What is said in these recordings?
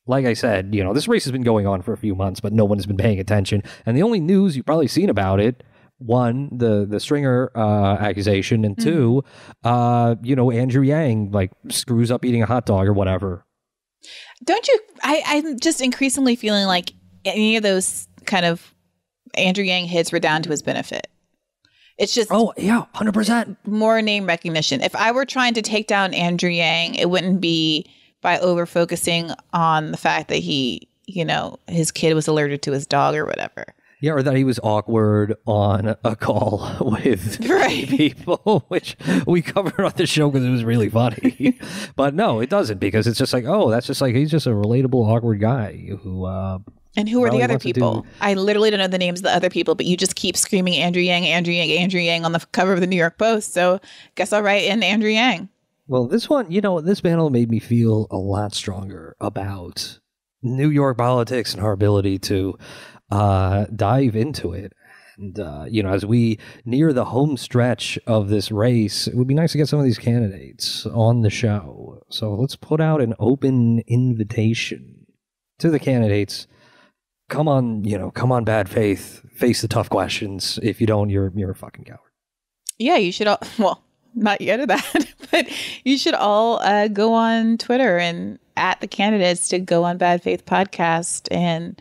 like I said, this race has been going on for a few months, but no one has been paying attention. And the only news you've probably seen about it, one, the Stringer accusation, and two, Andrew Yang like screws up eating a hot dog or whatever. Don't you? I'm just increasingly feeling like any of those kind of Andrew Yang hits were down to his benefit. It's just 100% more name recognition. If I were trying to take down Andrew Yang, it wouldn't be by over focusing on the fact that he, his kid was allergic to his dog or whatever. Yeah, or that he was awkward on a call with people, which we covered on the show because it was really funny. But no, it doesn't, because it's just like, that's just like, he's just a relatable, awkward guy who... and who are the other people? I literally don't know the names of the other people, but you just keep screaming Andrew Yang, Andrew Yang, Andrew Yang on the cover of the New York Post. So guess I'll write in Andrew Yang. Well, this one, this panel made me feel a lot stronger about New York politics and our ability to... dive into it. And, as we near the home stretch of this race, it would be nice to get some of these candidates on the show. So let's put out an open invitation to the candidates. Come on, bad faith. Face the tough questions. If you don't, you're a fucking coward. Yeah, you should all, well, not yet of that, but you should all go on Twitter and at the candidates to go on Bad Faith Podcast. And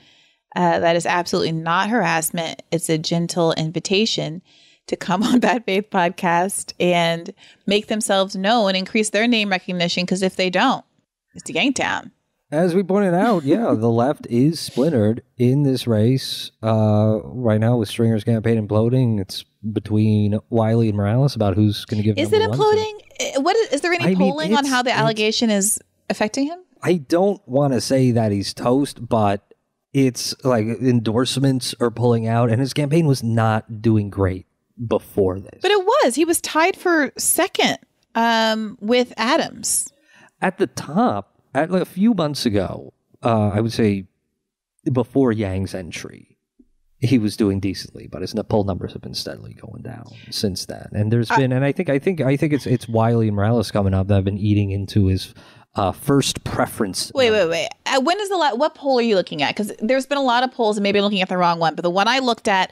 that is absolutely not harassment. It's a gentle invitation to come on Bad Faith Podcast and make themselves known and increase their name recognition. Because if they don't, it's a Yangtown. As we pointed out, the left is splintered in this race. Right now with Stringer's campaign imploding, it's between Wiley and Morales about who's going to give. Is it imploding? Is there any polling on how the allegation is affecting him? I don't want to say that he's toast, but it's like endorsements are pulling out, and his campaign was not doing great before this. But it was. He was tied for second with Adams. At the top, a few months ago, I would say before Yang's entry, he was doing decently, but his poll numbers have been steadily going down since then. And there's been, and I think it's Wiley and Morales coming up that have been eating into his first preference. Wait. When is what poll are you looking at? Because there's been a lot of polls, and maybe I'm looking at the wrong one. But the one I looked at,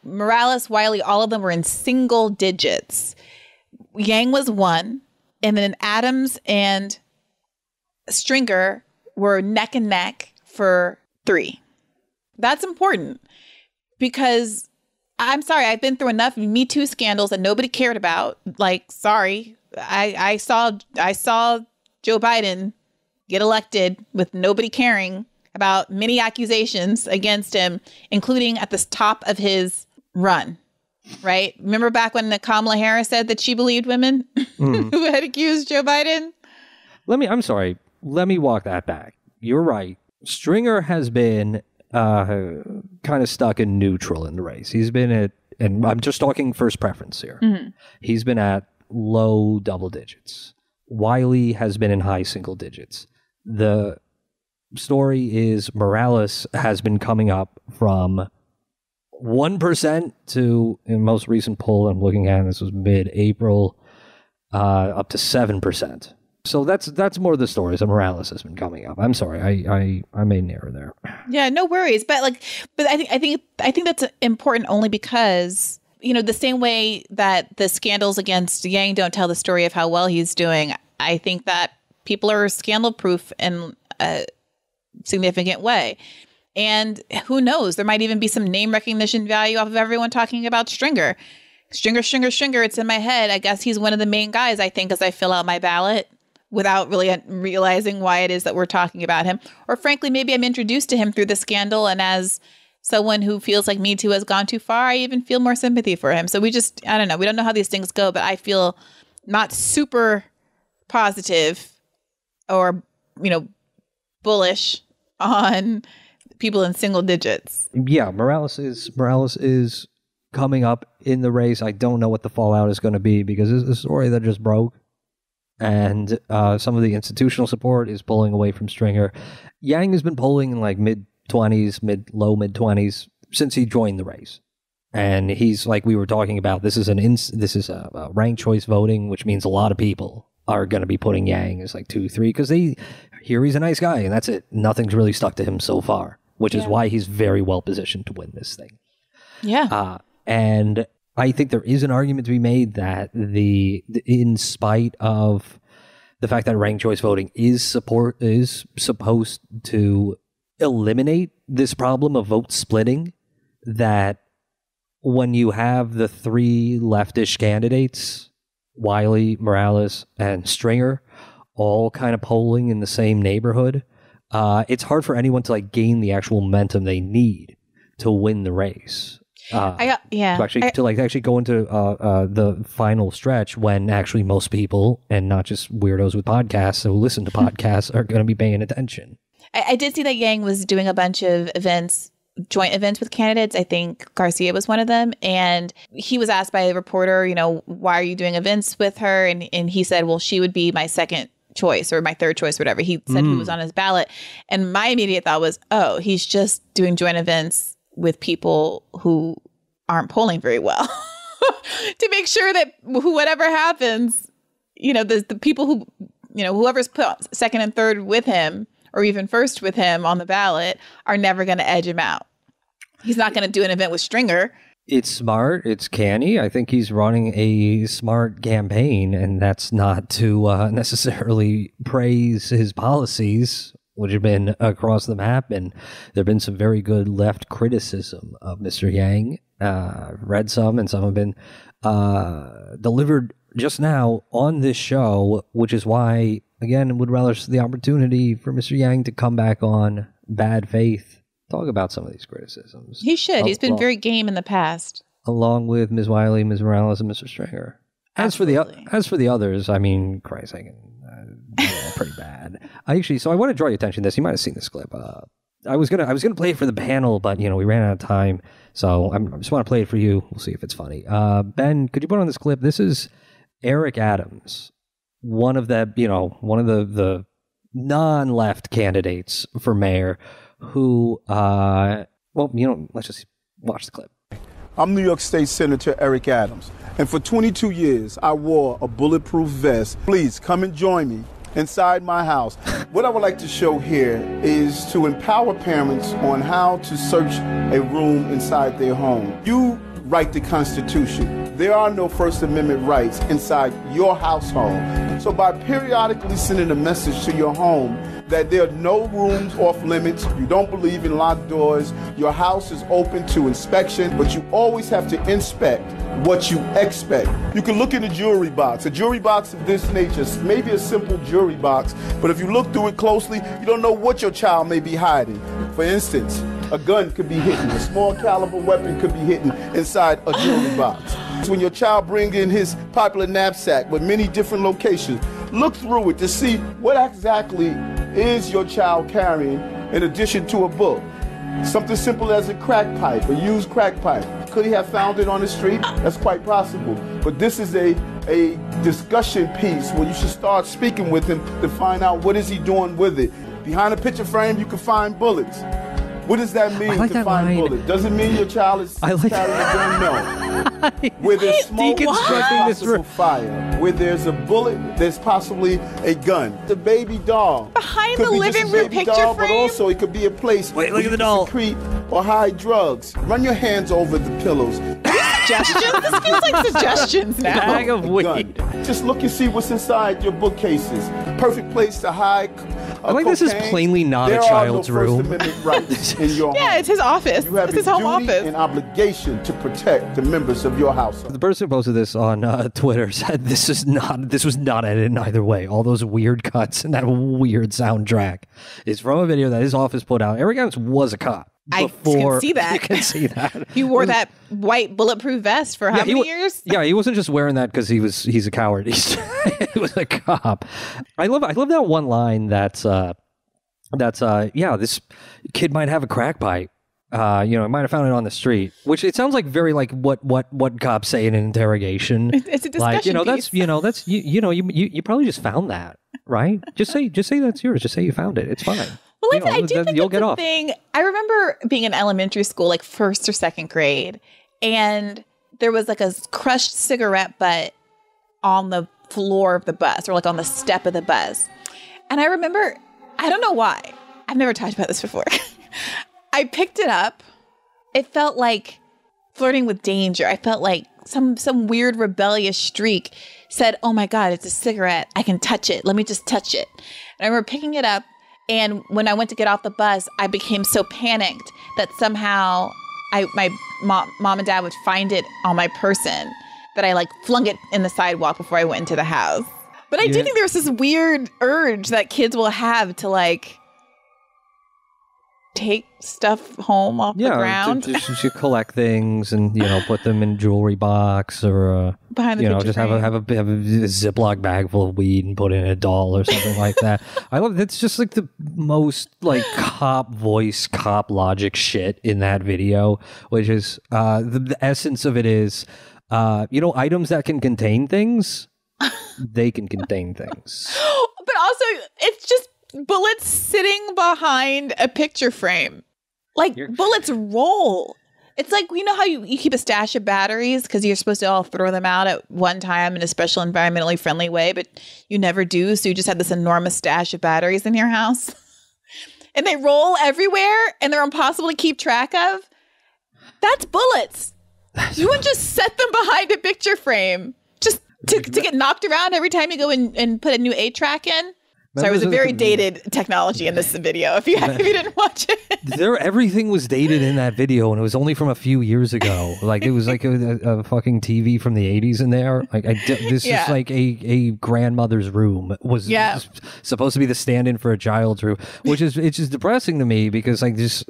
Morales, Wiley, all of them were in single digits. Yang was 1, and then Adams and Stringer were neck and neck for 3. That's important because I'm sorry, I've been through enough Me Too scandals that nobody cared about. Like, sorry, I saw Joe Biden get elected with nobody caring about many accusations against him, including at the top of his run, right? Remember back when Kamala Harris said that she believed women who had accused Joe Biden? Let me walk that back. You're right. Stringer has been kind of stuck in neutral in the race. He's been at, and I'm just talking first preference here. Mm-hmm. He's been at low double digits. Wiley has been in high single digits. The story is Morales has been coming up from 1% to, in the most recent poll I'm looking at, this was mid-April, up to 7%. So that's more the stories that Morales has been coming up. I'm sorry, I made an error there. Yeah, no worries. But I think that's important only because, the same way that the scandals against Yang don't tell the story of how well he's doing, I think that people are scandal proof in a significant way. And who knows, there might even be some name recognition value off of everyone talking about Stringer. Stringer, it's in my head. I guess he's one of the main guys, I think, as I fill out my ballot without really realizing why it is that we're talking about him. Or frankly, maybe I'm introduced to him through the scandal, and as someone who feels like Me Too has gone too far, I even feel more sympathy for him. So I don't know. We don't know how these things go, but I feel not super positive or, bullish on people in single digits. Yeah, Morales is coming up in the race. I don't know what the fallout is going to be because it's a story that just broke. And some of the institutional support is pulling away from Stringer. Yang has been polling in like mid-20s, low mid-20s since he joined the race. And he's, like we were talking about, this is a ranked choice voting, which means a lot of people are going to be putting Yang as like 2, 3 because they hear he's a nice guy and that's it. Nothing's really stuck to him so far, which is why he's very well positioned to win this thing. Yeah. And I think there is an argument to be made that in spite of the fact that ranked choice voting is supposed to eliminate this problem of vote splitting, that when you have the 3 leftish candidates, Wiley, Morales, and Stringer, all kind of polling in the same neighborhood, it's hard for anyone to like gain the actual momentum they need to win the race. To actually go into the final stretch when actually most people, and not just weirdos with podcasts who listen to podcasts, are going to be paying attention. I did see that Yang was doing a bunch of joint events with candidates. I think Garcia was one of them. And he was asked by a reporter, why are you doing events with her? And he said, well, she would be my second choice or my third choice, whatever. He said he was on his ballot. And my immediate thought was, oh, he's just doing joint events with people who aren't polling very well to make sure that whatever happens, the people who, whoever's put second and third with him or even first with him on the ballot are never going to edge him out. He's not going to do an event with Stringer. It's smart. It's canny. I think he's running a smart campaign, and that's not to necessarily praise his policies, which have been across the map, and there have been some very good left criticism of Mr. Yang. Read some, and some have been delivered just now on this show, which is why, again, would relish the opportunity for Mr. Yang to come back on Bad Faith, talk about some of these criticisms. He should. He's been very game in the past. Along with Ms. Wiley, Ms. Morales, and Mr. Stringer. As for the others, I mean, Christ, I can... pretty bad. So I want to draw your attention to this. You might have seen this clip. I was gonna play it for the panel, but we ran out of time. So I just want to play it for you. We'll see if it's funny. Ben, could you put on this clip? This is Eric Adams, one of the non-left candidates for mayor, who let's just watch the clip. I'm New York State Senator Eric Adams, and for 22 years I wore a bulletproof vest. Please come and join me inside my house. What I would like to show here is to empower parents on how to search a room inside their home. You write the Constitution. There are no First Amendment rights inside your household. So by periodically sending a message to your home that there are no rooms off limits, you don't believe in locked doors, your house is open to inspection, but you always have to inspect what you expect. You can look in a jewelry box of this nature, maybe a simple jewelry box, but if you look through it closely, you don't know what your child may be hiding. For instance, a gun could be hidden, a small caliber weapon could be hidden inside a jewelry box. When your child brings in his popular knapsack with many different locations, look through it to see what exactly is your child carrying in addition to a book. Something simple as a crack pipe, a used crack pipe. Could he have found it on the street? That's quite possible. But this is a discussion piece where you should start speaking with him to find out what is he doing with it. Behind a picture frame, you can find bullets. What does that mean to find bullets? Does it mean your child is carrying a gun? No. Where there's smoke, there's possible fire. Where there's a bullet, there's possibly a gun. The baby doll. Behind the living room picture frame? But also it could be a place where you can secrete or hide drugs. Run your hands over the pillows. Suggestions? This feels like suggestions now. Bag of weed. Just look and see what's inside your bookcases. Perfect place to hide. I like this is plainly not a child's room. There are no First Amendment rights in your home. Yeah, it's his office. You have it's his home office. And obligation to protect the members of your household. The person who posted this on Twitter said this was not edited in either way. All those weird cuts and that weird soundtrack is from a video that his office put out. Eric Adams was a cop. I can see that. You can see that. He wore that white bulletproof vest for how many years? Yeah, he wasn't just wearing that because he's a coward. He was a cop. I love that one line that's this kid might have a crack pipe. Might have found it on the street, which it sounds like very like what cops say in an interrogation. It's a discussion piece. You probably just found that, right? Just say that's yours. Just say you found it. It's fine. Well, I do think it's a thing. I remember being in elementary school, like first or second grade, and there was like a crushed cigarette butt on the floor of the bus or like on the step of the bus. And I remember, I don't know why. I've never talked about this before. I picked it up. It felt like flirting with danger. I felt like some weird rebellious streak said, oh my God, it's a cigarette. I can touch it. Let me just touch it. And I remember picking it up. And when I went to get off the bus, I became so panicked that somehow my mom and dad would find it on my person that I like flung it in the sidewalk before I went into the house. But I do think there's this weird urge that kids will have to like take stuff home off the ground. To collect things and, put them in jewelry box or, behind the just have a Ziploc bag full of weed and put in a doll or something like that. I love it's just like the most like cop voice, cop logic shit in that video, which is the essence of it is, items that can contain things, they can contain things. But also, it's just bullets sitting behind a picture frame. Like, bullets roll. It's like, how you keep a stash of batteries because you're supposed to all throw them out at one time in a special environmentally friendly way, but you never do. So you just have this enormous stash of batteries in your house. And they roll everywhere and they're impossible to keep track of. That's bullets. You wouldn't just set them behind a picture frame just to get knocked around every time you go and put a new 8-track in. Sorry, it was a very dated technology in this video. If you didn't watch it, everything was dated in that video, and it was only from a few years ago. Like it was like a fucking TV from the 80s in there. Like this is like a grandmother's room was supposed to be the stand-in for a child's room, which is it's just depressing to me because like this.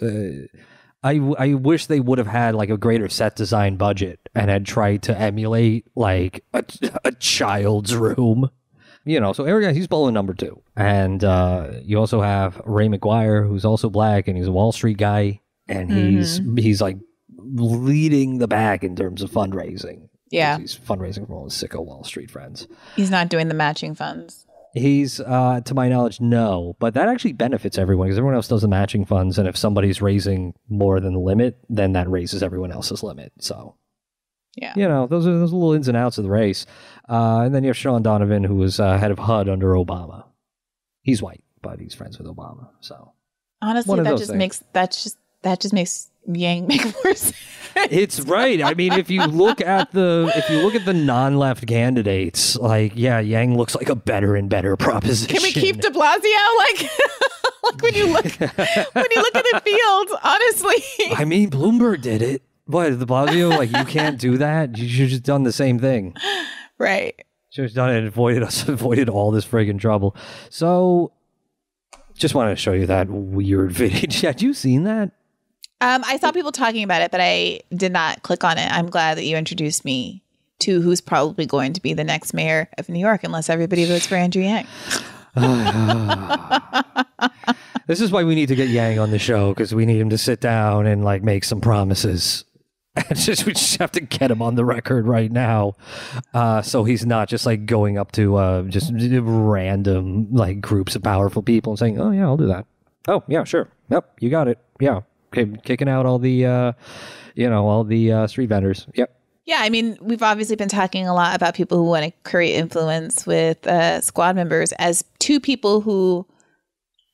I wish they would have had like a greater set design budget and had tried to emulate like a child's room. So Eric, he's bowling number 2. And you also have Ray McGuire, who's also black, and he's a Wall Street guy. And he's like leading the pack in terms of fundraising. Yeah. He's fundraising for all his sicko Wall Street friends. He's not doing the matching funds. He's, to my knowledge, no. But that actually benefits everyone because everyone else does the matching funds. And if somebody's raising more than the limit, then that raises everyone else's limit. So... yeah, those are those little ins and outs of the race. And then you have Sean Donovan, who was head of HUD under Obama. He's white, but he's friends with Obama. So honestly, that just makes Yang make more sense. It's right. I mean, if you look at the non-left candidates, like Yang looks like a better and better proposition. Can we keep De Blasio like when you look at the field? Honestly, I mean, Bloomberg did it. What, De Blasio, like, you can't do that? You should have just done the same thing. Right. Should have done it and avoided all this friggin' trouble. So, just wanted to show you that weird video. Had you seen that? I saw people talking about it, but I did not click on it. I'm glad that you introduced me to who's probably going to be the next mayor of New York, unless everybody votes for Andrew Yang. This is why we need to get Yang on the show, because we need him to sit down and like make some promises. We just have to get him on the record right now, so he's not just like going up to just random like groups of powerful people and saying, "Oh yeah, I'll do that. Oh yeah, sure. Yep, you got it. Yeah, okay, kicking out all the street vendors. Yep." Yeah, I mean, we've obviously been talking a lot about people who want to create influence with squad members. As two people who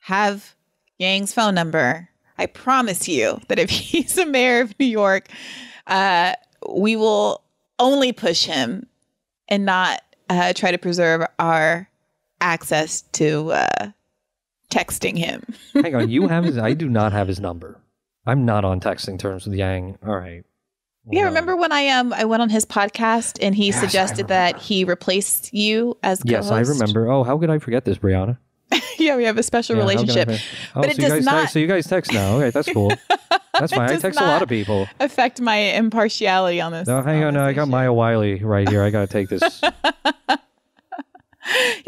have Yang's phone number, I promise you that if he's the mayor of New York, we will only push him and not try to preserve our access to texting him. Hang on, you have his? I do not have his number. I'm not on texting terms with Yang. All right. Yeah, remember when I went on his podcast and he suggested that he replaced you as co-host? Yes, I remember. Oh, how could I forget this, Briahna? Yeah, we have a special relationship. But it does not. So you guys text now. Okay, that's cool. That's fine. I text a lot of people. Affect my impartiality on this. No, hang on. No, I got Maya Wiley right here. I got to take this. Yeah,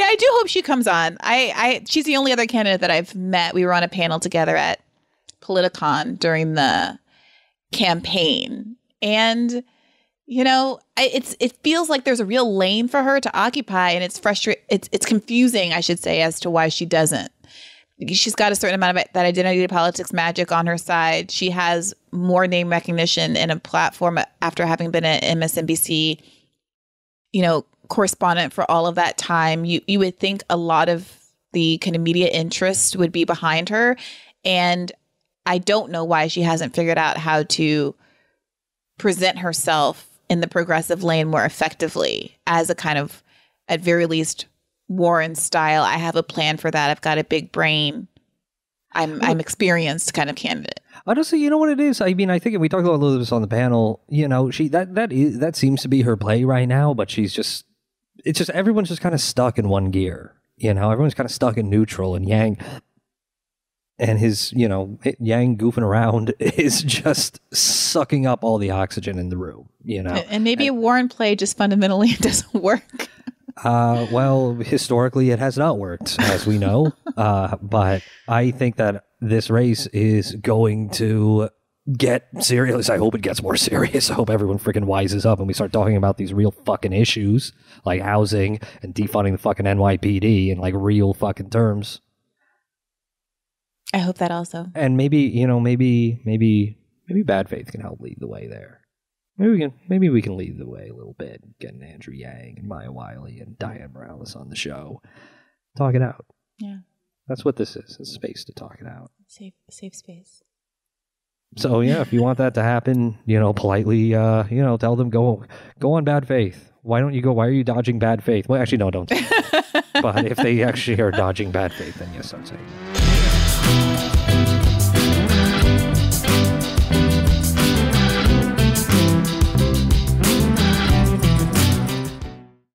I do hope she comes on. She's the only other candidate that I've met. We were on a panel together at Politicon during the campaign. And, it feels like there's a real lane for her to occupy, and it's frustrating. It's confusing, I should say, as to why she doesn't. She's got a certain amount of that identity politics magic on her side. She has more name recognition and a platform after having been at MSNBC, correspondent for all of that time, you would think a lot of the kind of media interest would be behind her. And I don't know why she hasn't figured out how to present herself in the progressive lane more effectively as a kind of, at very least, Warren style. I have a plan for that. I've got a big brain. I'm experienced kind of candidate. Honestly, you know what it is? I mean, I think we talked about a little bit on the panel. You know, that seems to be her play right now. But it's just everyone's just kind of stuck in one gear. You know, everyone's kind of stuck in neutral, and Yang and his, you know, Yang goofing around is just sucking up all the oxygen in the room. You know, and maybe a Warren play just fundamentally doesn't work. Well, historically, it has not worked, as we know. But I think that this race is going to get serious. I hope it gets more serious. I hope everyone freaking wises up and we start talking about these real fucking issues like housing and defunding the fucking NYPD in like real fucking terms. I hope that also. And maybe Bad Faith can help lead the way there. Maybe we can lead the way a little bit, getting Andrew Yang and Maya Wiley and Diane Morales on the show. Talk it out. Yeah. That's what this is. It's a space to talk it out. Safe space. So yeah, if you want that to happen, you know, politely, tell them go on Bad Faith. Why don't you go? Why are you dodging Bad Faith? Well, actually, no, don't. But if they actually are dodging Bad Faith, then yes, I'd say.